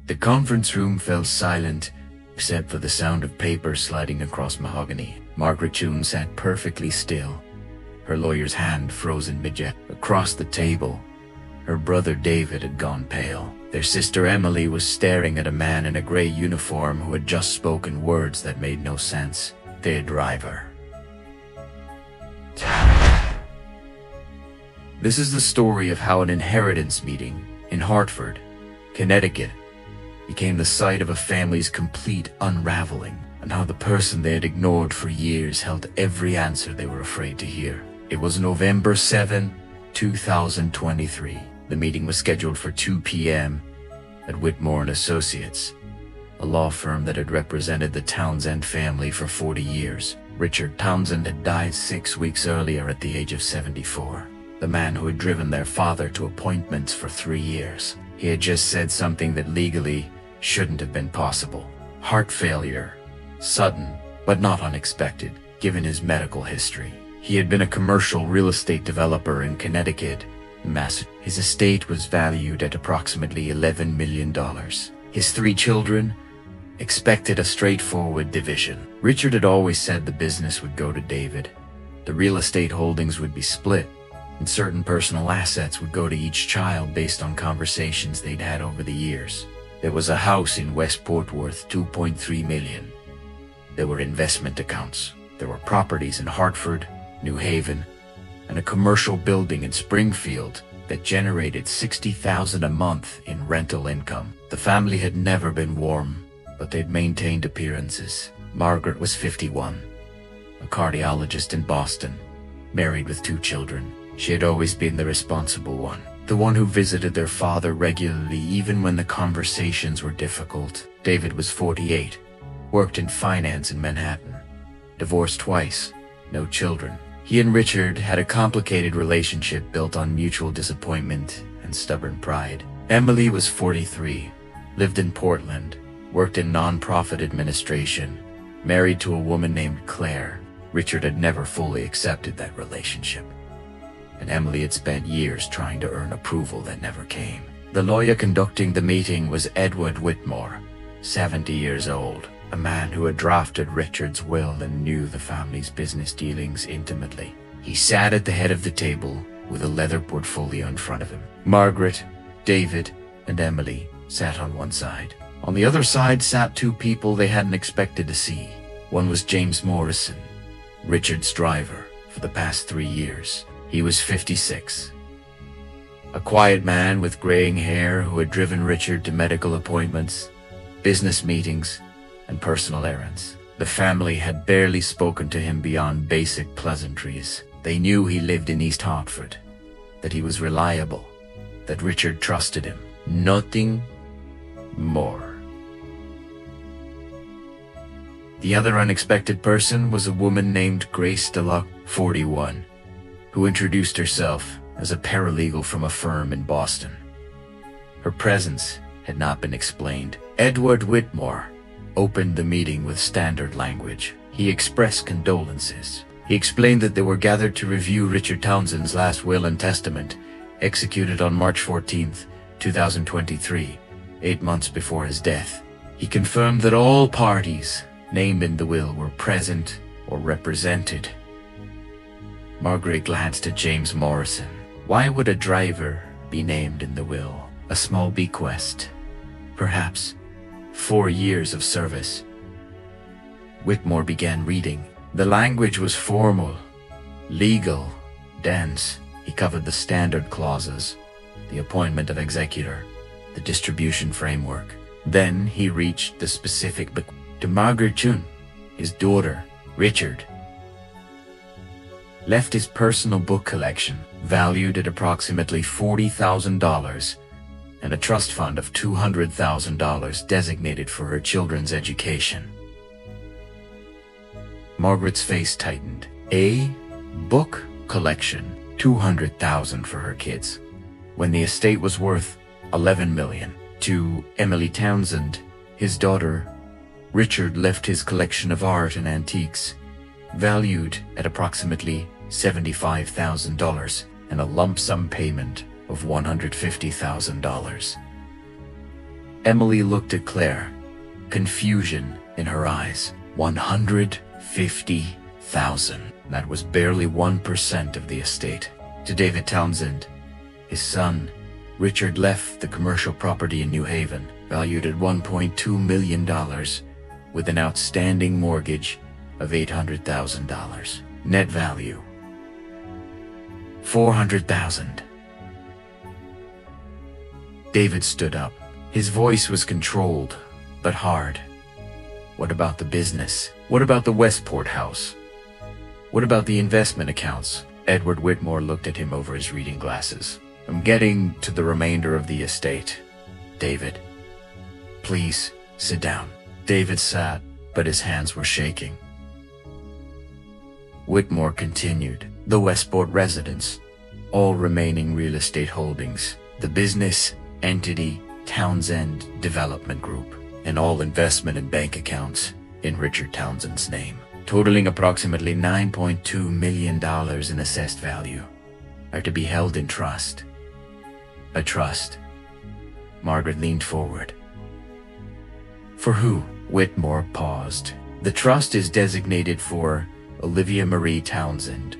The conference room fell silent, except for the sound of paper sliding across mahogany. Margaret June sat perfectly still, her lawyer's hand frozen mid-jet. Across the table, her brother David had gone pale. Their sister Emily was staring at a man in a gray uniform who had just spoken words that made no sense. The driver. This is the story of how an inheritance meeting in Hartford, Connecticut, became the site of a family's complete unraveling, and how the person they had ignored for years held every answer they were afraid to hear. It was November 7, 2023. The meeting was scheduled for 2 p.m. at Whitmore & Associates, a law firm that had represented the Townsend family for 40 years. Richard Townsend had died 6 weeks earlier at the age of 74. The man who had driven their father to appointments for 3 years. He had just said something that legally shouldn't have been possible. Heart failure. Sudden, but not unexpected, given his medical history. He had been a commercial real estate developer in Connecticut, Massachusetts. His estate was valued at approximately $11 million. His 3 children expected a straightforward division. Richard had always said the business would go to David. The real estate holdings would be split, and certain personal assets would go to each child based on conversations they'd had over the years. There was a house in Westport worth $2.3 million. There were investment accounts. There were properties in Hartford, New Haven, and a commercial building in Springfield that generated $60,000 a month in rental income. The family had never been warm, but they'd maintained appearances. Margaret was 51, a cardiologist in Boston, married with 2 children. She had always been the responsible one, the one who visited their father regularly even when the conversations were difficult. David was 48, worked in finance in Manhattan, divorced twice, no children. He and Richard had a complicated relationship built on mutual disappointment and stubborn pride. Emily was 43, lived in Portland, worked in nonprofit administration, married to a woman named Claire. Richard had never fully accepted that relationship, and Emily had spent years trying to earn approval that never came. The lawyer conducting the meeting was Edward Whitmore, 70 years old, a man who had drafted Richard's will and knew the family's business dealings intimately. He sat at the head of the table with a leather portfolio in front of him. Margaret, David, and Emily sat on one side. On the other side sat 2 people they hadn't expected to see. One was James Morrison, Richard's driver for the past 3 years. He was 56. A quiet man with graying hair who had driven Richard to medical appointments, business meetings, and personal errands. The family had barely spoken to him beyond basic pleasantries. They knew he lived in East Hartford, that he was reliable, that Richard trusted him. Nothing more. The other unexpected person was a woman named Grace DeLuck, 41, who introduced herself as a paralegal from a firm in Boston. Her presence had not been explained. Edward Whitmore opened the meeting with standard language. He expressed condolences. He explained that they were gathered to review Richard Townsend's last will and testament, executed on March 14, 2023, 8 months before his death. He confirmed that all parties named in the will were present or represented. Margaret glanced at James Morrison. Why would a driver be named in the will? A small bequest, perhaps 4 years of service. Whitmore began reading. The language was formal, legal, dense. He covered the standard clauses, the appointment of executor, the distribution framework. Then he reached the specific bequest to Margaret June, his daughter. Richard left his personal book collection, valued at approximately $40,000, and a trust fund of $200,000 designated for her children's education. Margaret's face tightened. A book collection, $200,000 for her kids, when the estate was worth $11 million. To Emily Townsend, his daughter, Richard left his collection of art and antiques, valued at approximately $75,000, and a lump sum payment of $150,000. Emily looked at Claire, confusion in her eyes. 150,000. That was barely 1% of the estate. To David Townsend, his son, Richard left the commercial property in New Haven, valued at $1.2 million, with an outstanding mortgage of $800,000. Net value, $400,000. David stood up. His voice was controlled, but hard. What about the business? What about the Westport house? What about the investment accounts? Edward Whitmore looked at him over his reading glasses. I'm getting to the remainder of the estate. David, please sit down. David sat, but his hands were shaking. Whitmore continued. The Westport residence, all remaining real estate holdings, the business entity Townsend Development Group, and all investment and bank accounts in Richard Townsend's name, totaling approximately $9.2 million in assessed value, are to be held in trust. A trust. Margaret leaned forward. For who? Whitmore paused. The trust is designated for Olivia Marie Townsend,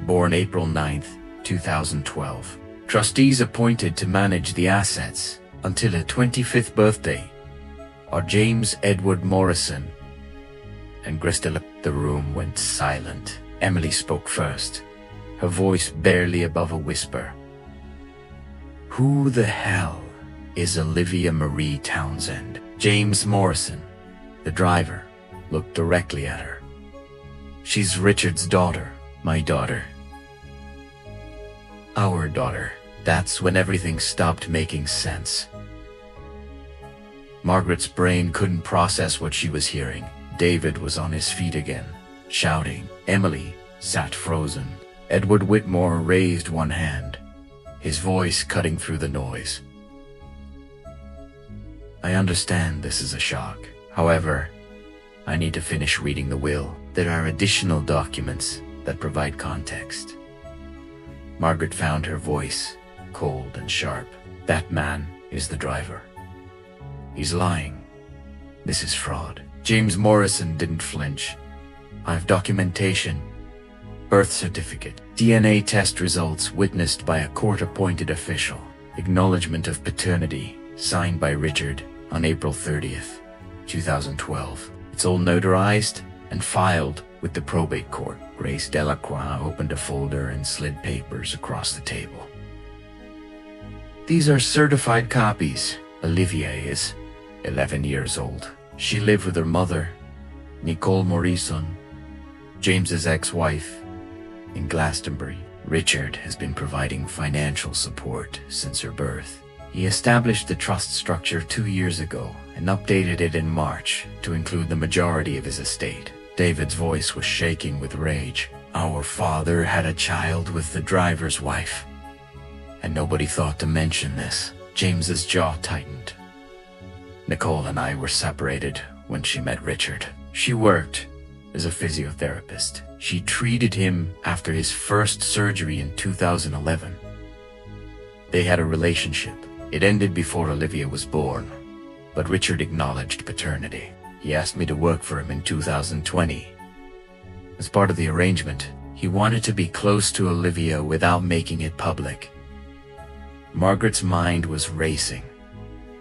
born April 9th, 2012. Trustees appointed to manage the assets until her 25th birthday are James Edward Morrison and Christella. The room went silent. Emily spoke first, her voice barely above a whisper. Who the hell is Olivia Marie Townsend? James Morrison, the driver, looked directly at her. She's Richard's daughter. My daughter. Our daughter. That's when everything stopped making sense. Margaret's brain couldn't process what she was hearing. David was on his feet again, shouting. Emily sat frozen. Edward Whitmore raised one hand, his voice cutting through the noise. I understand this is a shock. However, I need to finish reading the will. There are additional documents that provide context. Margaret found her voice cold and sharp. That man is the driver. He's lying. This is fraud. James Morrison didn't flinch. I have documentation, birth certificate, DNA test results witnessed by a court-appointed official, acknowledgement of paternity signed by Richard on April 30th, 2012. It's all notarized and filed with the probate court. Grace Delacroix opened a folder and slid papers across the table. These are certified copies. Olivia is 11 years old. She lived with her mother, Nicole Morrison, James's ex-wife, in Glastonbury. Richard has been providing financial support since her birth. He established the trust structure 2 years ago and updated it in March to include the majority of his estate. David's voice was shaking with rage. Our father had a child with the driver's wife, and nobody thought to mention this. James's jaw tightened. Nicole and I were separated when she met Richard. She worked as a physiotherapist. She treated him after his first surgery in 2011. They had a relationship. It ended before Olivia was born, but Richard acknowledged paternity. He asked me to work for him in 2020. As part of the arrangement, he wanted to be close to Olivia without making it public. Margaret's mind was racing.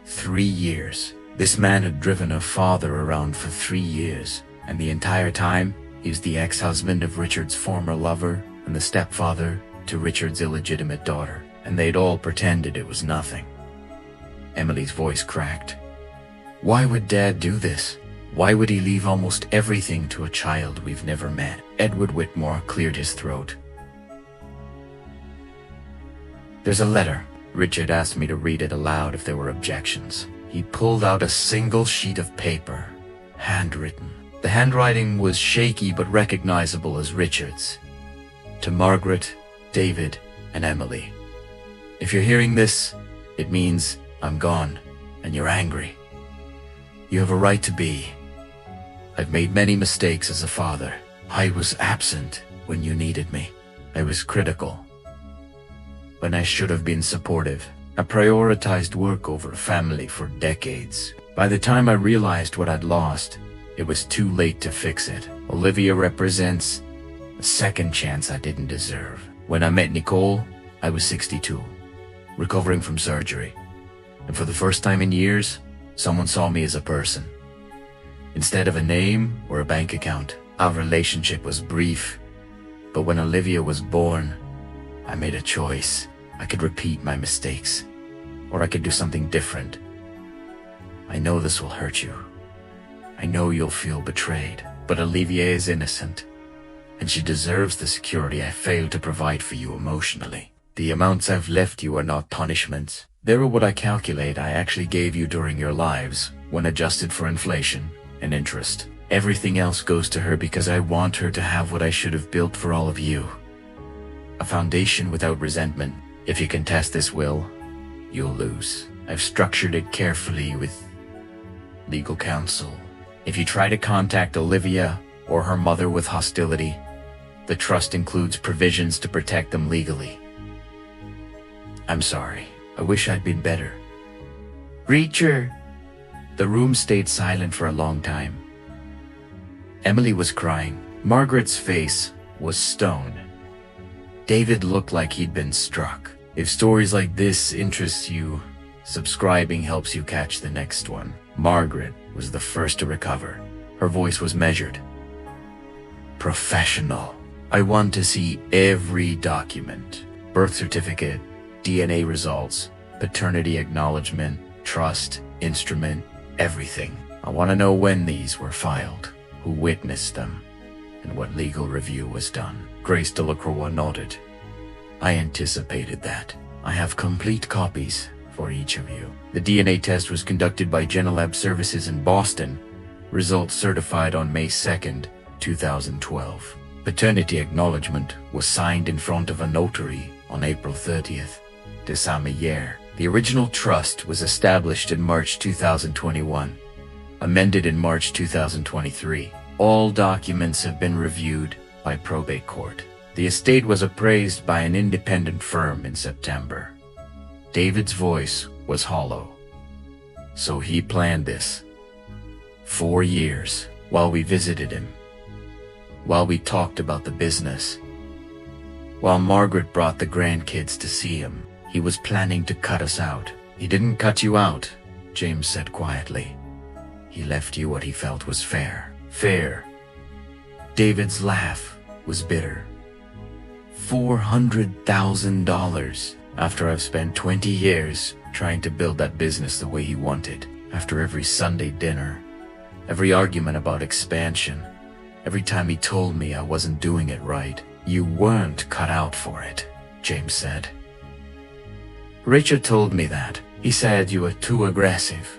3 years. This man had driven her father around for 3 years, and the entire time, he was the ex-husband of Richard's former lover and the stepfather to Richard's illegitimate daughter, and they'd all pretended it was nothing. Emily's voice cracked. Why would Dad do this? Why would he leave almost everything to a child we've never met? Edward Whitmore cleared his throat. There's a letter. Richard asked me to read it aloud if there were objections. He pulled out a single sheet of paper, handwritten. The handwriting was shaky but recognizable as Richard's. To Margaret, David, and Emily. If you're hearing this, it means I'm gone, and you're angry. You have a right to be. I've made many mistakes as a father. I was absent when you needed me. I was critical when I should have been supportive. I prioritized work over family for decades. By the time I realized what I'd lost, it was too late to fix it. Olivia represents a second chance I didn't deserve. When I met Nicole, I was 62, recovering from surgery. And for the first time in years, someone saw me as a person. Instead of a name or a bank account. Our relationship was brief, but when Olivia was born, I made a choice. I could repeat my mistakes, or I could do something different. I know this will hurt you. I know you'll feel betrayed, but Olivia is innocent, and she deserves the security I failed to provide for you emotionally. The amounts I've left you are not punishments. They're what I calculate I actually gave you during your lives, when adjusted for inflation and interest. Everything else goes to her because I want her to have what I should have built for all of you. A foundation without resentment. If you contest this will, you'll lose. I've structured it carefully with legal counsel. If you try to contact Olivia or her mother with hostility, the trust includes provisions to protect them legally. I'm sorry. I wish I'd been better. Reacher! The room stayed silent for a long time. Emily was crying. Margaret's face was stone. David looked like he'd been struck. If stories like this interest you, subscribing helps you catch the next one. Margaret was the first to recover. Her voice was measured. Professional. I want to see every document. Birth certificate, DNA results, paternity acknowledgement, trust, instrument, everything. I want to know when these were filed, who witnessed them, and what legal review was done. Grace Delacroix nodded. I anticipated that. I have complete copies for each of you. The DNA test was conducted by Genelab Services in Boston. Results certified on May 2nd, 2012. Paternity acknowledgement was signed in front of a notary on April 30th, the same year. The original trust was established in March 2021, amended in March 2023. All documents have been reviewed by probate court. The estate was appraised by an independent firm in September. David's voice was hollow. So he planned this. 4 years, while we visited him, while we talked about the business, while Margaret brought the grandkids to see him. He was planning to cut us out. He didn't cut you out, James said quietly. He left you what he felt was fair. Fair. David's laugh was bitter. $400,000 after I've spent 20 years trying to build that business the way he wanted. After every Sunday dinner, every argument about expansion, every time he told me I wasn't doing it right. You weren't cut out for it, James said. Richard told me that. He said you were too aggressive,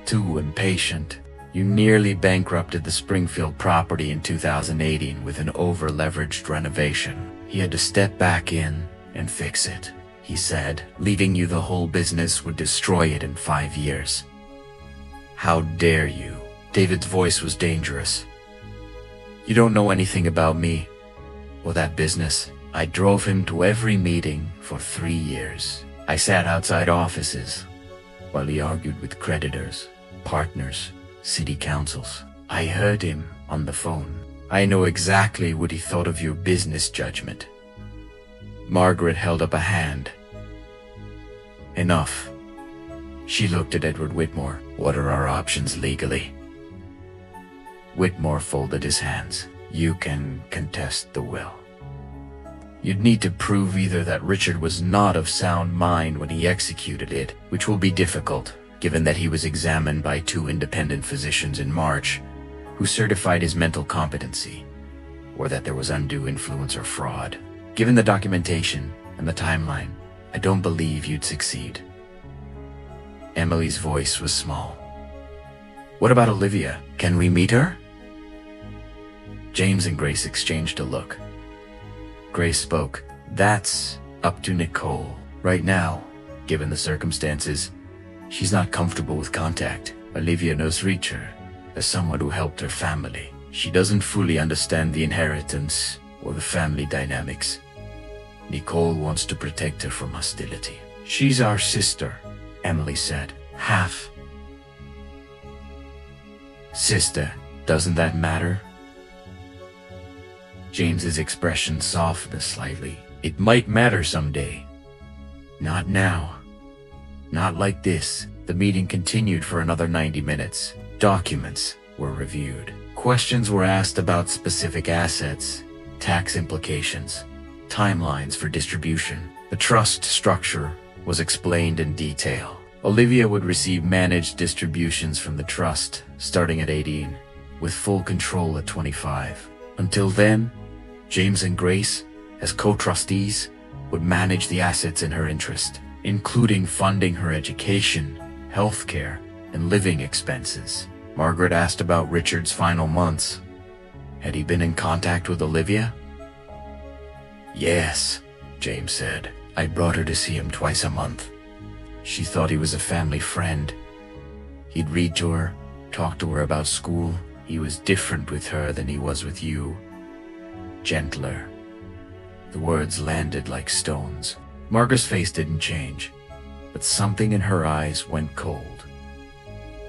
too impatient. You nearly bankrupted the Springfield property in 2018 with an over-leveraged renovation. He had to step back in and fix it. He said, leaving you the whole business would destroy it in 5 years. How dare you? David's voice was dangerous. You don't know anything about me or that business. I drove him to every meeting for 3 years. I sat outside offices while he argued with creditors, partners, city councils. I heard him on the phone. I know exactly what he thought of your business judgment. Margaret held up a hand. Enough. She looked at Edward Whitmore. What are our options legally? Whitmore folded his hands. You can contest the will. You'd need to prove either that Richard was not of sound mind when he executed it, which will be difficult, given that he was examined by 2 independent physicians in March, who certified his mental competency, or that there was undue influence or fraud. Given the documentation and the timeline, I don't believe you'd succeed. Emily's voice was small. What about Olivia? Can we meet her? James and Grace exchanged a look. Grace spoke. That's up to Nicole. Right now, given the circumstances, she's not comfortable with contact. Olivia knows Reacher as someone who helped her family. She doesn't fully understand the inheritance or the family dynamics. Nicole wants to protect her from hostility. "She's our sister," Emily said. "Half. Sister, doesn't that matter?" James's expression softened slightly. "It might matter someday. Not now. Not like this." The meeting continued for another 90 minutes. Documents were reviewed. Questions were asked about specific assets, tax implications, timelines for distribution. The trust structure was explained in detail. Olivia would receive managed distributions from the trust starting at 18, with full control at 25. Until then, James and Grace, as co-trustees, would manage the assets in her interest, including funding her education, healthcare, and living expenses. Margaret asked about Richard's final months. Had he been in contact with Olivia? "Yes," James said. "I brought her to see him twice a month. She thought he was a family friend. He'd read to her, talk to her about school. He was different with her than he was with you. Gentler." The words landed like stones. Margaret's face didn't change, but something in her eyes went cold.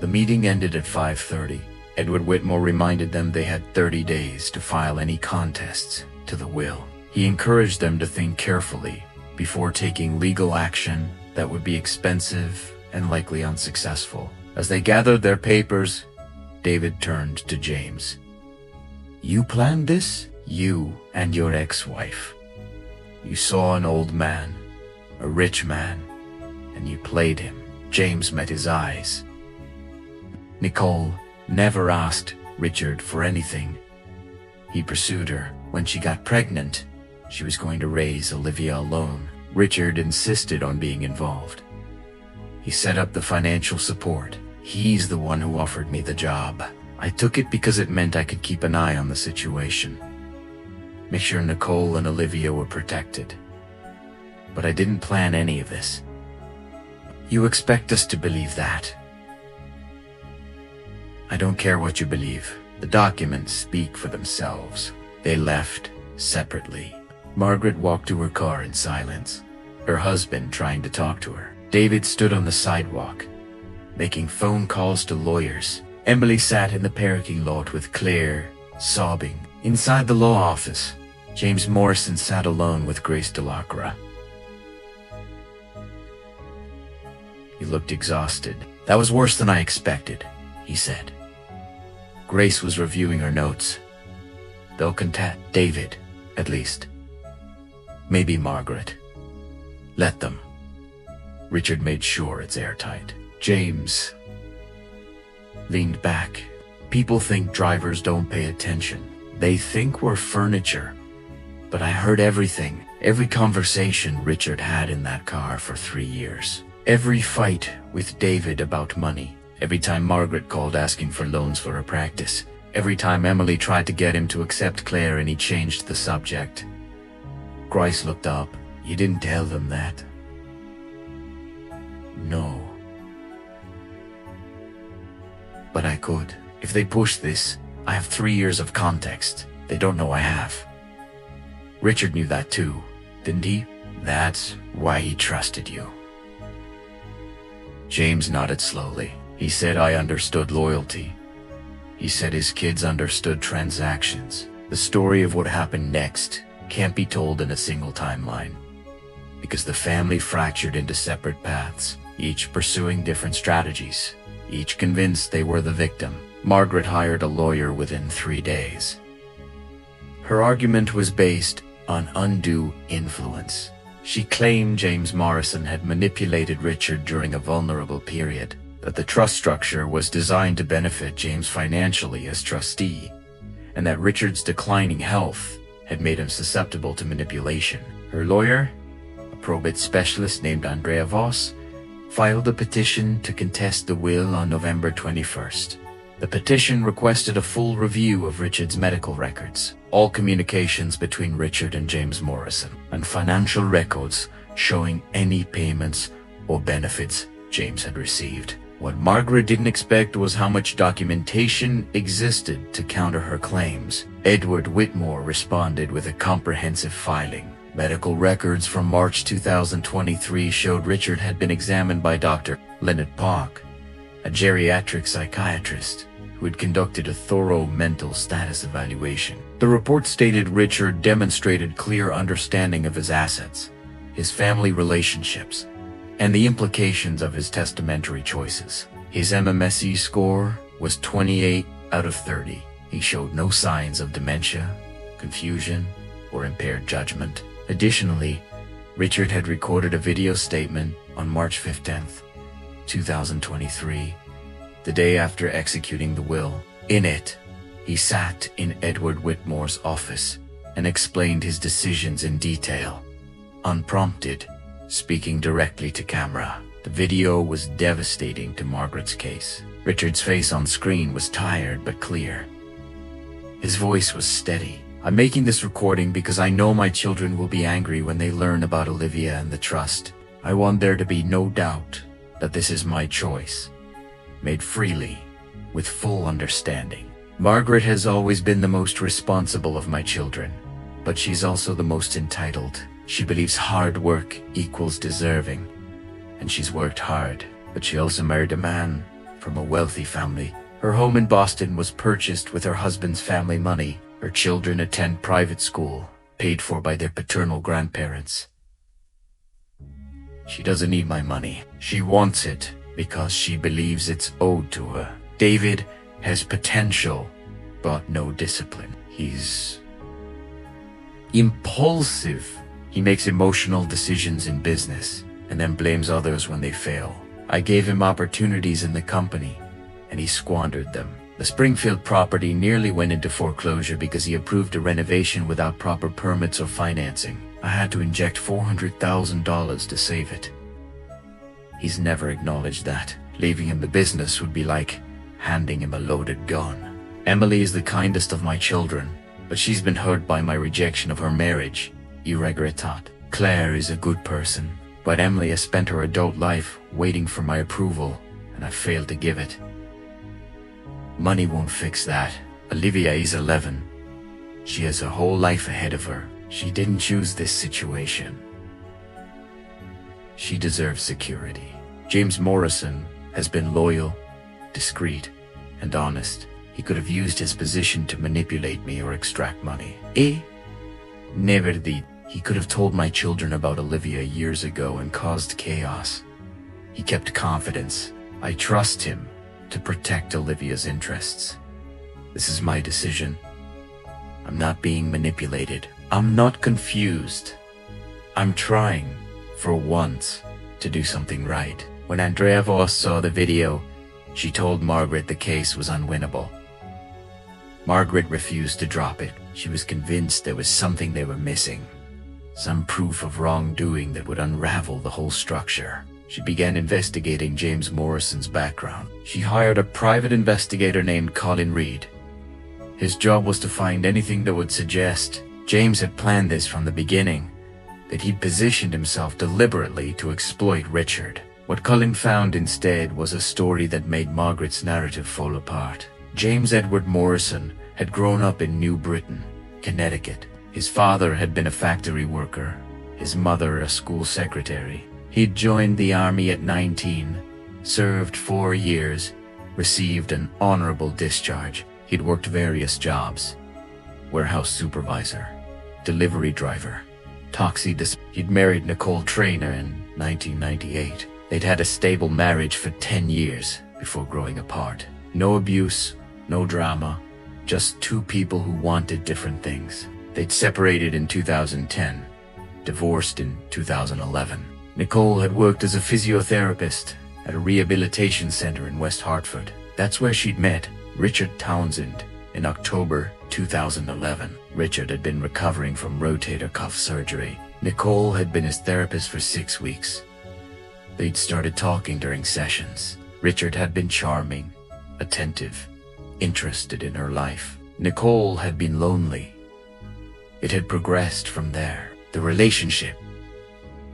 The meeting ended at 5:30. Edward Whitmore reminded them they had 30 days to file any contests to the will. He encouraged them to think carefully before taking legal action that would be expensive and likely unsuccessful. As they gathered their papers, David turned to James. "You planned this? You and your ex-wife. You saw an old man, a rich man, and you played him." James met his eyes. Nicole never asked Richard for anything. He pursued her. When she got pregnant, she was going to raise Olivia alone. Richard insisted on being involved. He set up the financial support. He's the one who offered me the job. I took it because it meant I could keep an eye on the situation, make sure Nicole and Olivia were protected. But I didn't plan any of this. You expect us to believe that? I don't care what you believe. The documents speak for themselves. They left separately. Margaret walked to her car in silence, her husband trying to talk to her. David stood on the sidewalk, making phone calls to lawyers. Emily sat in the parking lot with Claire, sobbing. Inside the law office, James Morrison sat alone with Grace Delacroix. He looked exhausted. "That was worse than I expected," he said. Grace was reviewing her notes. "They'll contact David, at least. Maybe Margaret. Let them." Richard made sure it's airtight. James leaned back. "People think drivers don't pay attention. They think we're furniture. But I heard everything, every conversation Richard had in that car for 3 years. Every fight with David about money. Every time Margaret called asking for loans for her practice. Every time Emily tried to get him to accept Claire and he changed the subject." Grace looked up. "You didn't tell them that?" "No. But I could. If they push this, I have 3 years of context they don't know I have. Richard knew that too, didn't he? That's why he trusted you." James nodded slowly. He said I understood loyalty. He said his kids understood transactions. The story of what happened next can't be told in a single timeline, because the family fractured into separate paths, each pursuing different strategies, each convinced they were the victim. Margaret hired a lawyer within 3 days. Her argument was based on undue influence. She claimed James Morrison had manipulated Richard during a vulnerable period, that the trust structure was designed to benefit James financially as trustee, and that Richard's declining health had made him susceptible to manipulation. Her lawyer, a probate specialist named Andrea Voss, filed a petition to contest the will on November 21st. The petition requested a full review of Richard's medical records, all communications between Richard and James Morrison, and financial records showing any payments or benefits James had received. What Margaret didn't expect was how much documentation existed to counter her claims. Edward Whitmore responded with a comprehensive filing, Medical records from March 2023 showed Richard had been examined by Dr. Leonard Park, a geriatric psychiatrist who had conducted a thorough mental status evaluation. The report stated Richard demonstrated clear understanding of his assets, his family relationships, and the implications of his testamentary choices. His MMSE score was 28 out of 30. He showed no signs of dementia, confusion, or impaired judgment. Additionally, Richard had recorded a video statement on March 15, 2023, the day after executing the will. In it, he sat in Edward Whitmore's office and explained his decisions in detail, unprompted, speaking directly to camera. The video was devastating to Margaret's case. Richard's face on screen was tired but clear. His voice was steady. "I'm making this recording because I know my children will be angry when they learn about Olivia and the trust. I want there to be no doubt that this is my choice, made freely, with full understanding. Margaret has always been the most responsible of my children, but she's also the most entitled. She believes hard work equals deserving, and she's worked hard, but she also married a man from a wealthy family. Her home in Boston was purchased with her husband's family money. Her children attend private school, paid for by their paternal grandparents. She doesn't need my money. She wants it because she believes it's owed to her. David has potential, but no discipline. He's impulsive. He makes emotional decisions in business and then blames others when they fail. I gave him opportunities in the company, and he squandered them. The Springfield property nearly went into foreclosure because he approved a renovation without proper permits or financing. I had to inject $400,000 to save it. He's never acknowledged that. Leaving him the business would be like handing him a loaded gun. Emily is the kindest of my children, but she's been hurt by my rejection of her marriage. You regrettat. Claire is a good person, but Emily has spent her adult life waiting for my approval, and I failed to give it. Money won't fix that. Olivia is 11. She has a whole life ahead of her. She didn't choose this situation. She deserves security. James Morrison has been loyal, discreet, and honest. He could have used his position to manipulate me or extract money. Never did. He could have told my children about Olivia years ago and caused chaos. He kept confidence. I trust him to protect Olivia's interests. This is my decision. I'm not being manipulated. I'm not confused. I'm trying, for once, to do something right. When Andrea Voss saw the video, she told Margaret the case was unwinnable. Margaret refused to drop it. She was convinced there was something they were missing, some proof of wrongdoing that would unravel the whole structure. She began investigating James Morrison's background. She hired a private investigator named Colin Reed. His job was to find anything that would suggest James had planned this from the beginning, that he'd positioned himself deliberately to exploit Richard. What Colin found instead was a story that made Margaret's narrative fall apart. James Edward Morrison had grown up in New Britain, Connecticut. His father had been a factory worker, his mother a school secretary. He'd joined the army at 19, served 4 years, received an honorable discharge. He'd worked various jobs: warehouse supervisor, delivery driver, He'd married Nicole Traynor in 1998. They'd had a stable marriage for 10 years before growing apart. No abuse, no drama, just two people who wanted different things. They'd separated in 2010, divorced in 2011. Nicole had worked as a physiotherapist at a rehabilitation center in West Hartford. That's where she'd met Richard Townsend in October 2011. Richard had been recovering from rotator cuff surgery. Nicole had been his therapist for 6 weeks. They'd started talking during sessions. Richard had been charming, attentive, interested in her life. Nicole had been lonely. It had progressed from there. The relationship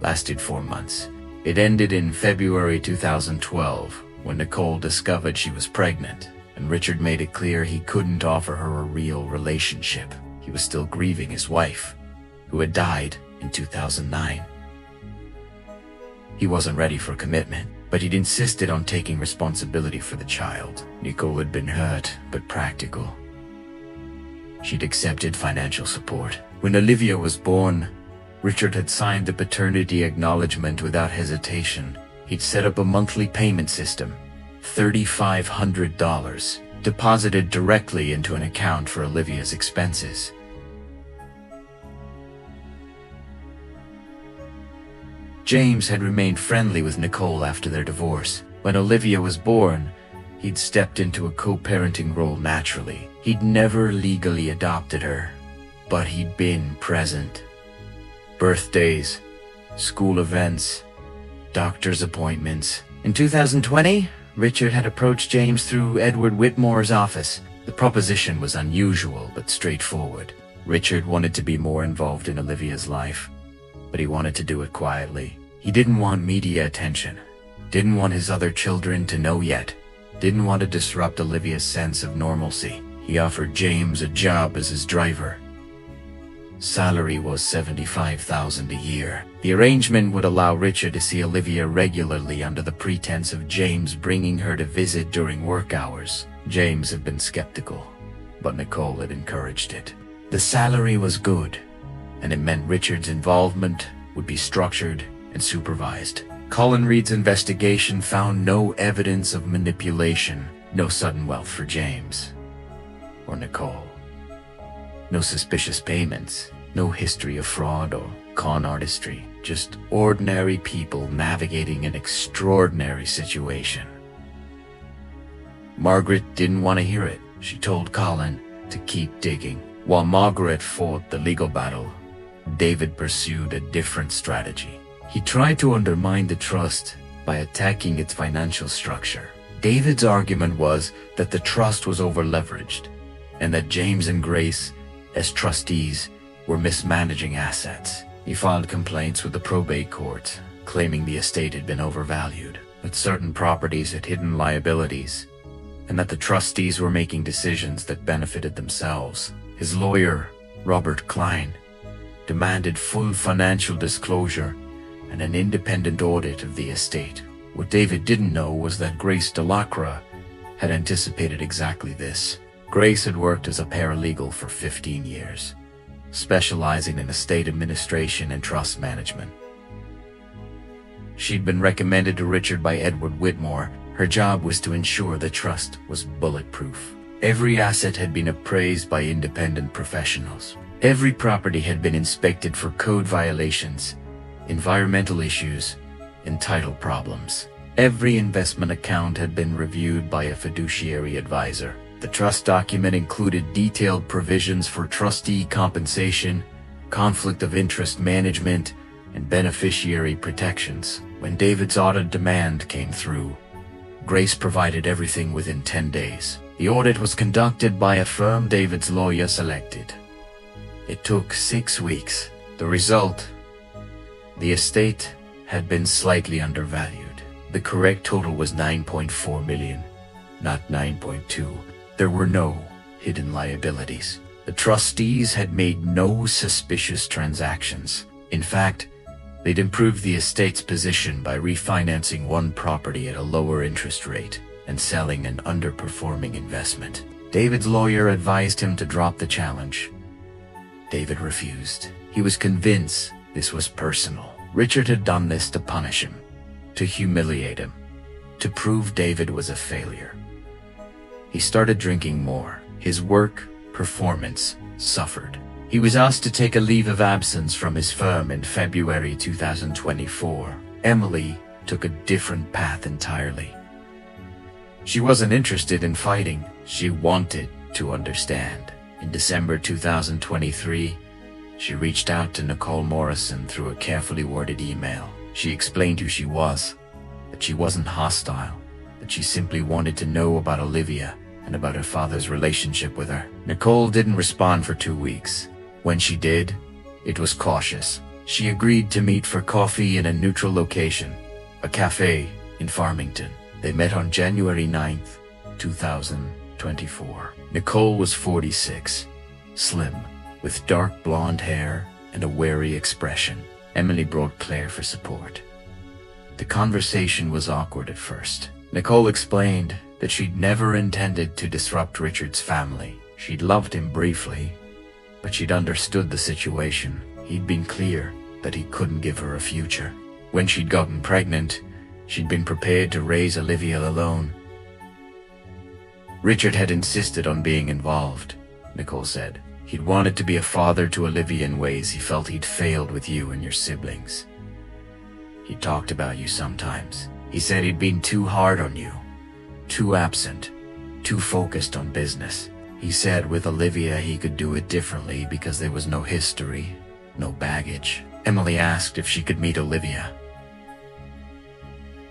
lasted 4 months. It ended in February 2012 when Nicole discovered she was pregnant, and Richard made it clear he couldn't offer her a real relationship. He was still grieving his wife, who had died in 2009. He wasn't ready for commitment, but he'd insisted on taking responsibility for the child. Nicole had been hurt, but practical. She'd accepted financial support. When Olivia was born, Richard had signed the paternity acknowledgement without hesitation. He'd set up a monthly payment system, $3,500, deposited directly into an account for Olivia's expenses. James had remained friendly with Nicole after their divorce. When Olivia was born, he'd stepped into a co-parenting role naturally. He'd never legally adopted her, but he'd been present. Birthdays, school events, doctor's appointments. In 2020, Richard had approached James through Edward Whitmore's office. The proposition was unusual but straightforward. Richard wanted to be more involved in Olivia's life, but he wanted to do it quietly. He didn't want media attention, didn't want his other children to know yet, didn't want to disrupt Olivia's sense of normalcy. He offered James a job as his driver. Salary was $75,000 a year. The arrangement would allow Richard to see Olivia regularly under the pretense of James bringing her to visit during work hours. James had been skeptical, but Nicole had encouraged it. The salary was good, and it meant Richard's involvement would be structured and supervised. Colin Reed's investigation found no evidence of manipulation, no sudden wealth for James or Nicole. No suspicious payments, no history of fraud or con artistry, just ordinary people navigating an extraordinary situation. Margaret didn't want to hear it. She told Colin to keep digging. While Margaret fought the legal battle, David pursued a different strategy. He tried to undermine the trust by attacking its financial structure. David's argument was that the trust was over-leveraged, and that James and Grace, as trustees, were mismanaging assets. He filed complaints with the probate court, claiming the estate had been overvalued, that certain properties had hidden liabilities, and that the trustees were making decisions that benefited themselves. His lawyer, Robert Klein, demanded full financial disclosure and an independent audit of the estate. What David didn't know was that Grace Delacroix had anticipated exactly this. Grace had worked as a paralegal for 15 years, specializing in estate administration and trust management. She'd been recommended to Richard by Edward Whitmore. Her job was to ensure the trust was bulletproof. Every asset had been appraised by independent professionals. Every property had been inspected for code violations, environmental issues, and title problems. Every investment account had been reviewed by a fiduciary advisor. The trust document included detailed provisions for trustee compensation, conflict of interest management, and beneficiary protections. When David's audit demand came through, Grace provided everything within 10 days. The audit was conducted by a firm David's lawyer selected. It took 6 weeks. The result: the estate had been slightly undervalued. The correct total was $9.4 million, not $9.2. There were no hidden liabilities. The trustees had made no suspicious transactions. In fact, they'd improved the estate's position by refinancing one property at a lower interest rate and selling an underperforming investment. David's lawyer advised him to drop the challenge. David refused. He was convinced this was personal. Richard had done this to punish him, to humiliate him, to prove David was a failure. He started drinking more. His work performance suffered. He was asked to take a leave of absence from his firm in February 2024. Emily took a different path entirely. She wasn't interested in fighting. She wanted to understand. In December 2023, she reached out to Nicole Morrison through a carefully worded email. She explained who she was, that she wasn't hostile, that she simply wanted to know about Olivia and about her father's relationship with her. Nicole didn't respond for 2 weeks. When she did, it was cautious. She agreed to meet for coffee in a neutral location, a cafe in Farmington. They met on January 9th, 2024. Nicole was 46, slim, with dark blonde hair and a wary expression. Emily brought Claire for support. The conversation was awkward at first. Nicole explained that she'd never intended to disrupt Richard's family. She'd loved him briefly, but she'd understood the situation. He'd been clear that he couldn't give her a future. When she'd gotten pregnant, she'd been prepared to raise Olivia alone. Richard had insisted on being involved, Nicole said. He'd wanted to be a father to Olivia in ways he felt he'd failed with you and your siblings. He talked about you sometimes. He said he'd been too hard on you, too absent, too focused on business. He said with Olivia he could do it differently because there was no history, no baggage. Emily asked if she could meet Olivia.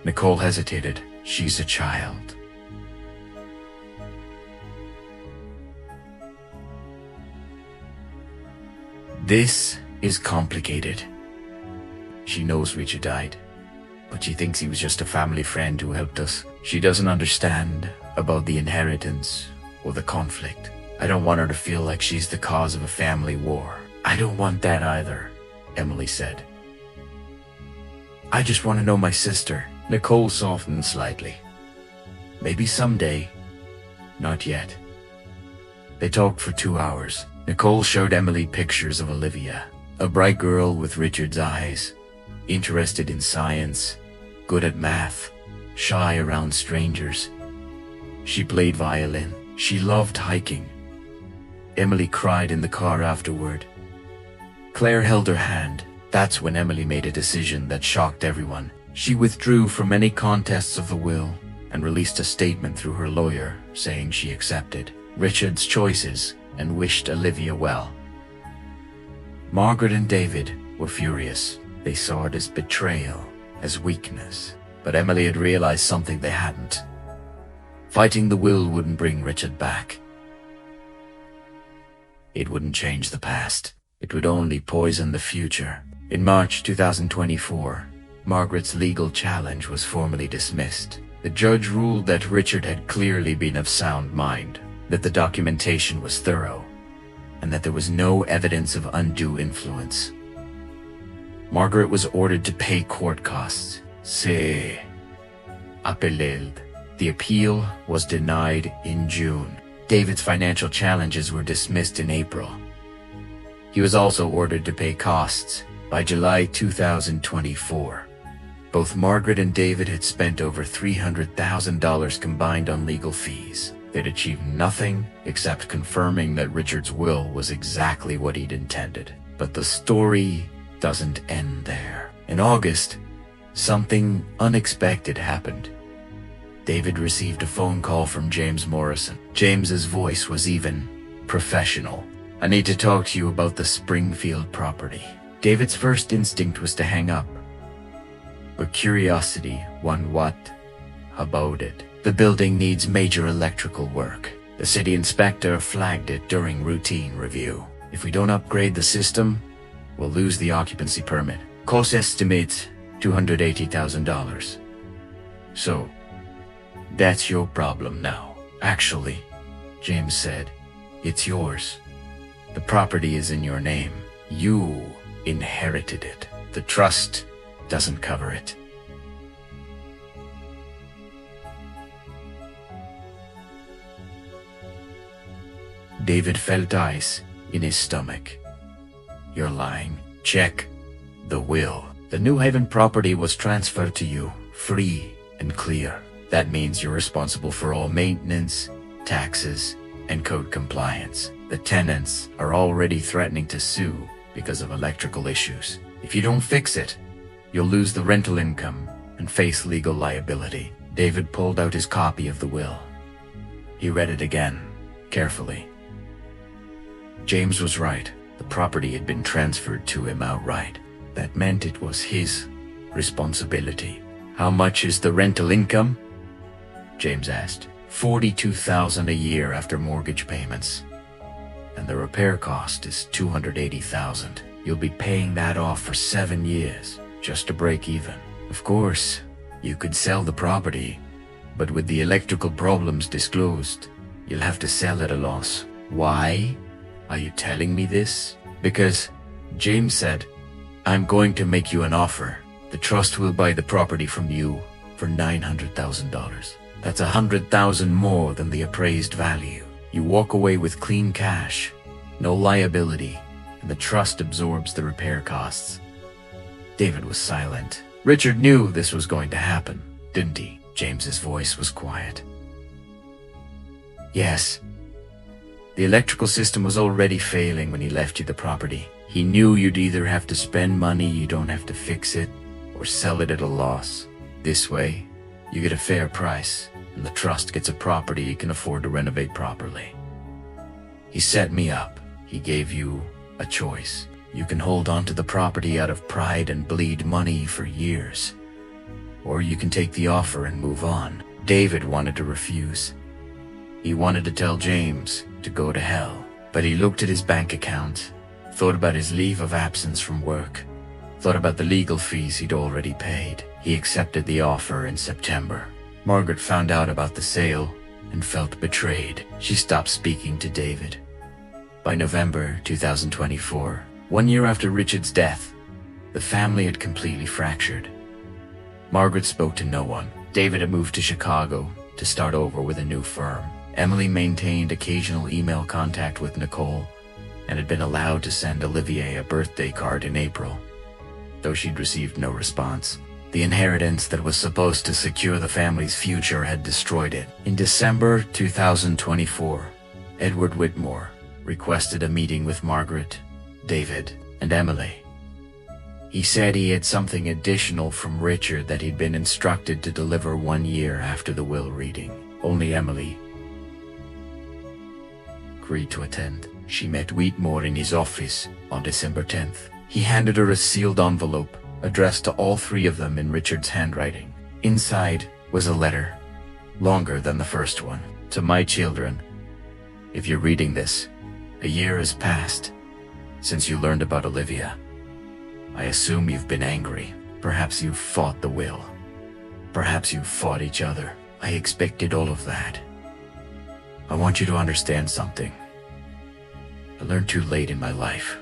Nicole hesitated. She's a child. This is complicated. She knows Richard died, but she thinks he was just a family friend who helped us. She doesn't understand about the inheritance or the conflict. I don't want her to feel like she's the cause of a family war. I don't want that either, Emily said. I just want to know my sister. Nicole softened slightly. Maybe someday. Not yet. They talked for 2 hours. Nicole showed Emily pictures of Olivia, a bright girl with Richard's eyes, interested in science, good at math, shy around strangers. She played violin. She loved hiking. Emily cried in the car afterward. Claire held her hand. That's when Emily made a decision that shocked everyone. She withdrew from any contests of the will and released a statement through her lawyer saying she accepted Richard's choices and wished Olivia well. Margaret and David were furious. They saw it as betrayal, as weakness. But Emily had realized something they hadn't. Fighting the will wouldn't bring Richard back. It wouldn't change the past. It would only poison the future. In March 2024, Margaret's legal challenge was formally dismissed. The judge ruled that Richard had clearly been of sound mind, that the documentation was thorough, and that there was no evidence of undue influence. Margaret was ordered to pay court costs. Se appelled. The appeal was denied in June. David's financial challenges were dismissed in April. He was also ordered to pay costs by July 2024. Both Margaret and David had spent over $300,000 combined on legal fees. They'd achieved nothing except confirming that Richard's will was exactly what he'd intended. But the story doesn't end there. In August, something unexpected happened. David received a phone call from James Morrison. James's voice was even professional. I need to talk to you about the Springfield property. David's first instinct was to hang up. But curiosity won. What about it? The building needs major electrical work. The city inspector flagged it during routine review. If we don't upgrade the system, we'll lose the occupancy permit. Cost estimate $280,000. So, that's your problem now. Actually, James said, it's yours. The property is in your name. You inherited it. The trust doesn't cover it. David felt ice in his stomach. You're lying. Check the will. The New Haven property was transferred to you, free and clear. That means you're responsible for all maintenance, taxes, and code compliance. The tenants are already threatening to sue because of electrical issues. If you don't fix it, you'll lose the rental income and face legal liability. David pulled out his copy of the will. He read it again, carefully. James was right. The property had been transferred to him outright. That meant it was his responsibility. How much is the rental income? James asked. $42,000 a year after mortgage payments. And the repair cost is $280,000. You'll be paying that off for 7 years, just to break even. Of course, you could sell the property, but with the electrical problems disclosed, you'll have to sell at a loss. Why are you telling me this? Because James said, "I'm going to make you an offer. The trust will buy the property from you for $900,000. That's $100,000 more than the appraised value. You walk away with clean cash, no liability, and the trust absorbs the repair costs." David was silent. Richard knew this was going to happen, didn't he? James's voice was quiet. "Yes. The electrical system was already failing when he left you the property. He knew you'd either have to spend money you don't have to fix it, or sell it at a loss. This way, you get a fair price, and the trust gets a property you can afford to renovate properly. He set me up. He gave you a choice. You can hold on to the property out of pride and bleed money for years, or you can take the offer and move on." David wanted to refuse. He wanted to tell James to go to hell, but he looked at his bank account, thought about his leave of absence from work, thought about the legal fees he'd already paid. He accepted the offer in September. Margaret found out about the sale and felt betrayed. She stopped speaking to David. By November 2024, 1 year after Richard's death, the family had completely fractured. Margaret spoke to no one. David had moved to Chicago to start over with a new firm. Emily maintained occasional email contact with Nicole and had been allowed to send Olivier a birthday card in April, though she'd received no response. The inheritance that was supposed to secure the family's future had destroyed it. In December 2024, Edward Whitmore requested a meeting with Margaret, David, and Emily. He said he had something additional from Richard that he'd been instructed to deliver 1 year after the will reading. Only Emily agreed to attend. She met Whitmore in his office on December 10th. He handed her a sealed envelope addressed to all three of them in Richard's handwriting. Inside was a letter, longer than the first one. "To my children, if you're reading this, a year has passed since you learned about Olivia. I assume you've been angry. Perhaps you've fought the will. Perhaps you've fought each other. I expected all of that. I want you to understand something. I learned too late in my life.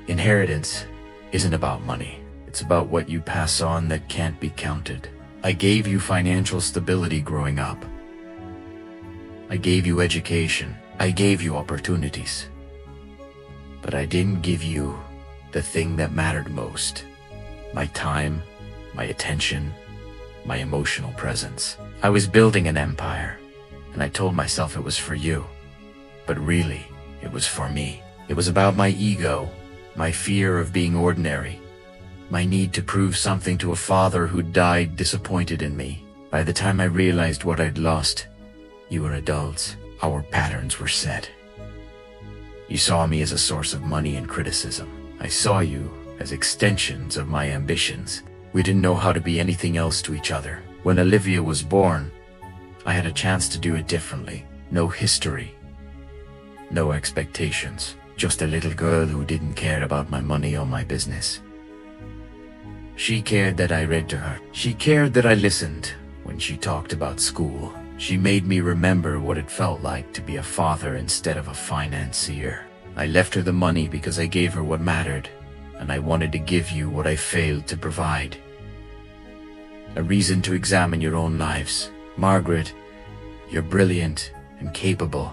Inheritance isn't about money. It's about what you pass on that can't be counted. I gave you financial stability growing up. I gave you education. I gave you opportunities. But I didn't give you the thing that mattered most. My time, my attention, my emotional presence. I was building an empire, and I told myself it was for you. But really, it was for me. It was about my ego, my fear of being ordinary, my need to prove something to a father who died disappointed in me. By the time I realized what I'd lost, you were adults. Our patterns were set. You saw me as a source of money and criticism. I saw you as extensions of my ambitions. We didn't know how to be anything else to each other. When Olivia was born, I had a chance to do it differently. No history, no expectations. Just a little girl who didn't care about my money or my business. She cared that I read to her. She cared that I listened when she talked about school. She made me remember what it felt like to be a father instead of a financier. I left her the money because I gave her what mattered, and I wanted to give you what I failed to provide. A reason to examine your own lives. Margaret, you're brilliant and capable,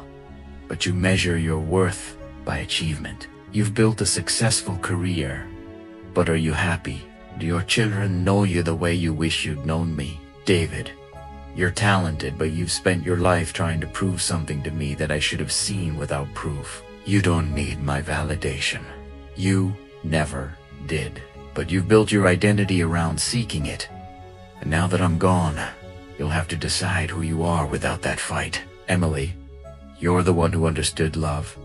but you measure your worth by achievement. You've built a successful career, but are you happy? Do your children know you the way you wish you'd known me? David, you're talented, but you've spent your life trying to prove something to me that I should have seen without proof. You don't need my validation. You never did. But you've built your identity around seeking it. And now that I'm gone, you'll have to decide who you are without that fight. Emily, you're the one who understood love,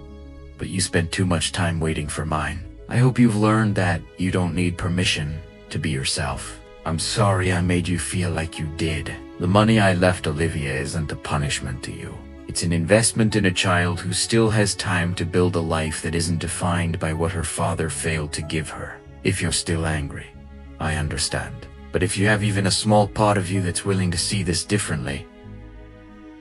but you spent too much time waiting for mine. I hope you've learned that you don't need permission to be yourself. I'm sorry I made you feel like you did. The money I left Olivia isn't a punishment to you. It's an investment in a child who still has time to build a life that isn't defined by what her father failed to give her. If you're still angry, I understand. But if you have even a small part of you that's willing to see this differently,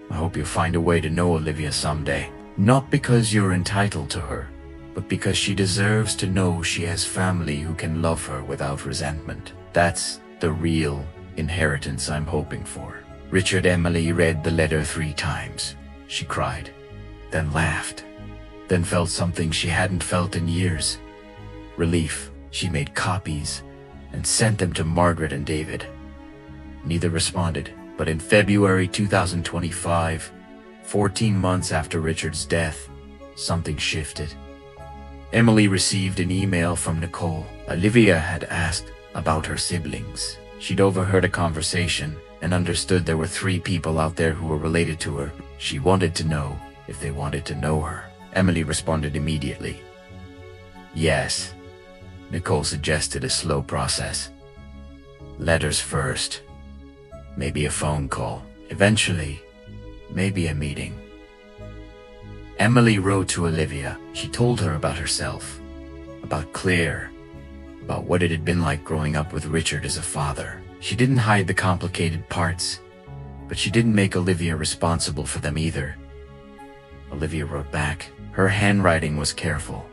I hope you'll find a way to know Olivia someday. Not because you're entitled to her, but because she deserves to know she has family who can love her without resentment. That's the real inheritance I'm hoping for. Emily read the letter 3 times. She cried, then laughed, then felt something she hadn't felt in years. Relief. She made copies and sent them to Margaret and David. Neither responded, but in February 2025, 14 months after Richard's death, something shifted. Emily received an email from Nicole. Olivia had asked about her siblings. She'd overheard a conversation and understood there were 3 people out there who were related to her. She wanted to know if they wanted to know her. Emily responded immediately. Yes. Nicole suggested a slow process. Letters first. Maybe a phone call. Eventually, maybe a meeting. Emily wrote to Olivia. She told her about herself, about Claire, about what it had been like growing up with Richard as a father. She didn't hide the complicated parts, but she didn't make Olivia responsible for them either. Olivia wrote back. Her handwriting was careful,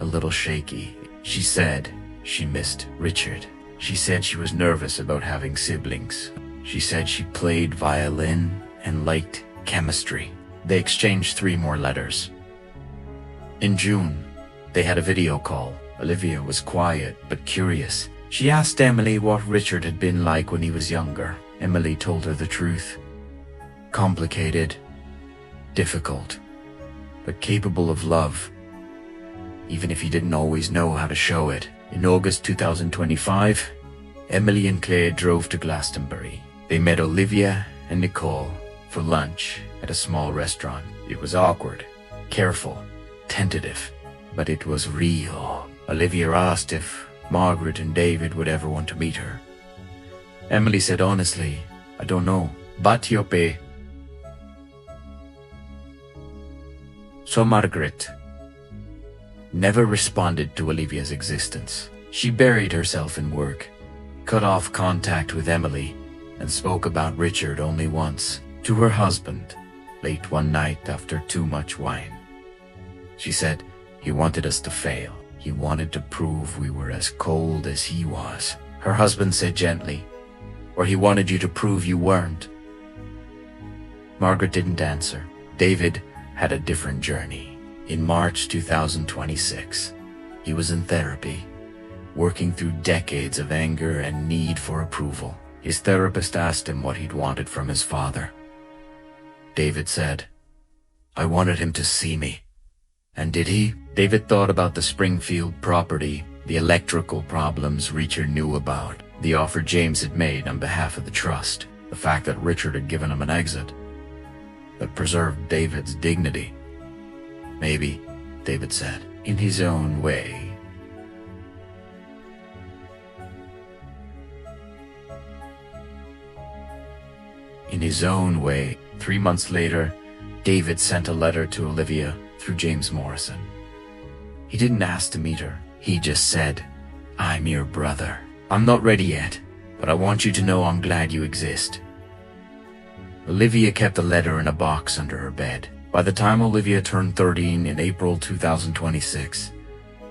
a little shaky. She said she missed Richard. She said she was nervous about having siblings. She said she played violin and liked chemistry. They exchanged 3 more letters. In June, they had a video call. Olivia was quiet but curious. She asked Emily what Richard had been like when he was younger. Emily told her the truth. Complicated, difficult, but capable of love, even if he didn't always know how to show it. In August 2025, Emily and Claire drove to Glastonbury. They met Olivia and Nicole for lunch at a small restaurant. It was awkward, careful, tentative, but it was real. Olivia asked if Margaret and David would ever want to meet her. Emily said honestly, I don't know. But Yope. So Margaret never responded to Olivia's existence. She buried herself in work, cut off contact with Emily, and spoke about Richard only once, to her husband, late one night after too much wine. She said he wanted us to fail. He wanted to prove we were as cold as he was. Her husband said gently, or he wanted you to prove you weren't. Margaret didn't answer. David had a different journey. In March 2026, he was in therapy, working through decades of anger and need for approval. His therapist asked him what he'd wanted from his father. David said, I wanted him to see me. And did he? David thought about the Springfield property, the electrical problems Richard knew about, the offer James had made on behalf of the trust, the fact that Richard had given him an exit that preserved David's dignity. Maybe, David said, in his own way. In his own way. 3 months later, David sent a letter to Olivia through James Morrison. He didn't ask to meet her. He just said, I'm your brother. I'm not ready yet, but I want you to know I'm glad you exist. Olivia kept the letter in a box under her bed. By the time Olivia turned 13 in April 2026,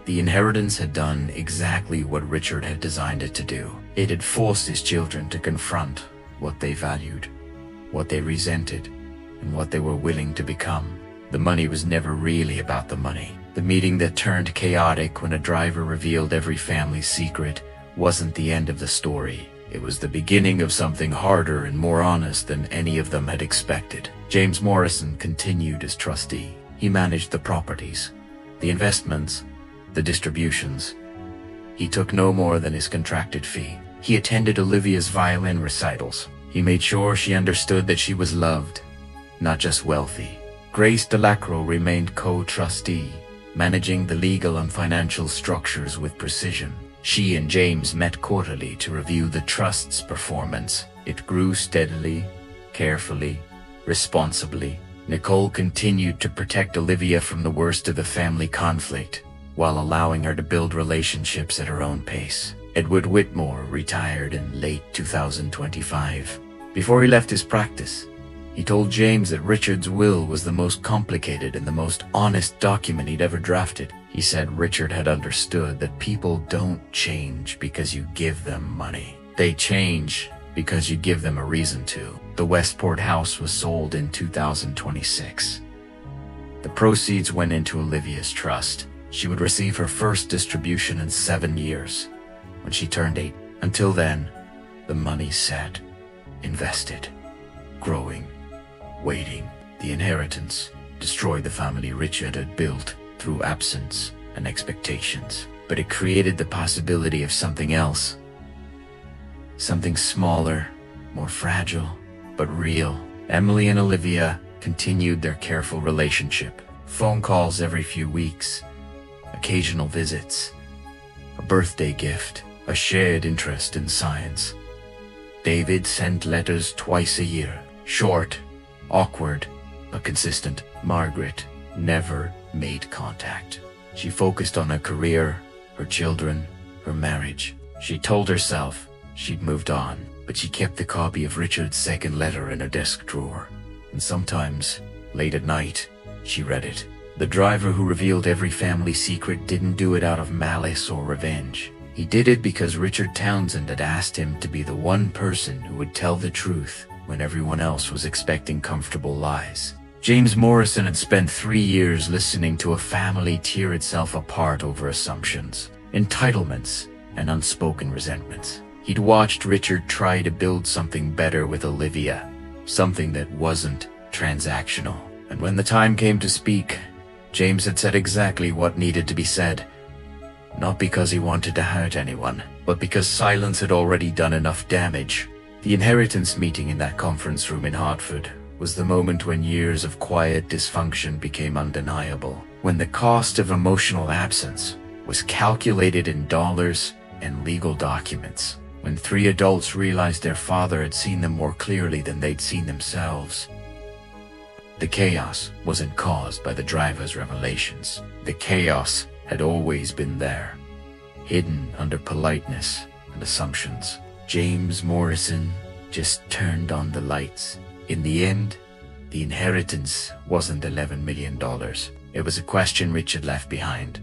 the inheritance had done exactly what Richard had designed it to do. It had forced his children to confront what they valued, what they resented, and what they were willing to become. The money was never really about the money. The meeting that turned chaotic when a driver revealed every family's secret wasn't the end of the story. It was the beginning of something harder and more honest than any of them had expected. James Morrison continued as trustee. He managed the properties, the investments, the distributions. He took no more than his contracted fee. He attended Olivia's violin recitals. He made sure she understood that she was loved, not just wealthy. Grace Delacroix remained co-trustee, managing the legal and financial structures with precision. She and James met quarterly to review the trust's performance. It grew steadily, carefully, responsibly. Nicole continued to protect Olivia from the worst of the family conflict, while allowing her to build relationships at her own pace. Edward Whitmore retired in late 2025. Before he left his practice, He told James that Richard's will was the most complicated and the most honest document he'd ever drafted. He said Richard had understood that people don't change because you give them money. They change because you give them a reason to. The Westport house was sold in 2026. The proceeds went into Olivia's trust. She would receive her first distribution in 7 years, when she turned 8. Until then, the money sat, invested, growing, waiting. The inheritance destroyed the family Richard had built through absence and expectations, but it created the possibility of something else. Something smaller, more fragile, but real. Emily and Olivia continued their careful relationship. Phone calls every few weeks, occasional visits, a birthday gift, a shared interest in science. David sent letters twice a year, short, awkward, but consistent. Margaret never made contact. She focused on her career, her children, her marriage. She told herself she'd moved on, but she kept the copy of Richard's second letter in her desk drawer. And sometimes, late at night, she read it. The driver who revealed every family secret didn't do it out of malice or revenge. He did it because Richard Townsend had asked him to be the one person who would tell the truth when everyone else was expecting comfortable lies. James Morrison had spent 3 years listening to a family tear itself apart over assumptions, entitlements, and unspoken resentments. He'd watched Richard try to build something better with Olivia, something that wasn't transactional. And when the time came to speak, James had said exactly what needed to be said. Not because he wanted to hurt anyone, but because silence had already done enough damage. The inheritance meeting in that conference room in Hartford was the moment when years of quiet dysfunction became undeniable, when the cost of emotional absence was calculated in dollars and legal documents, when 3 adults realized their father had seen them more clearly than they'd seen themselves. The chaos wasn't caused by the driver's revelations. The chaos had always been there, hidden under politeness and assumptions. James Morrison just turned on the lights. In the end, the inheritance wasn't $11 million. It was a question Richard left behind.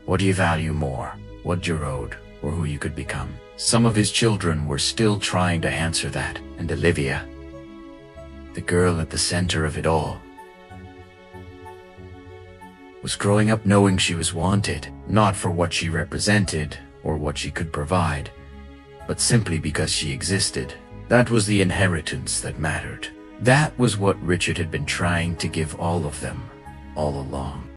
What do you value more? What you're owed, or who you could become? Some of his children were still trying to answer that, and Olivia, the girl at the center of it all, was growing up knowing she was wanted, not for what she represented or what she could provide, but simply because she existed. That was the inheritance that mattered. That was what Richard had been trying to give all of them, all along.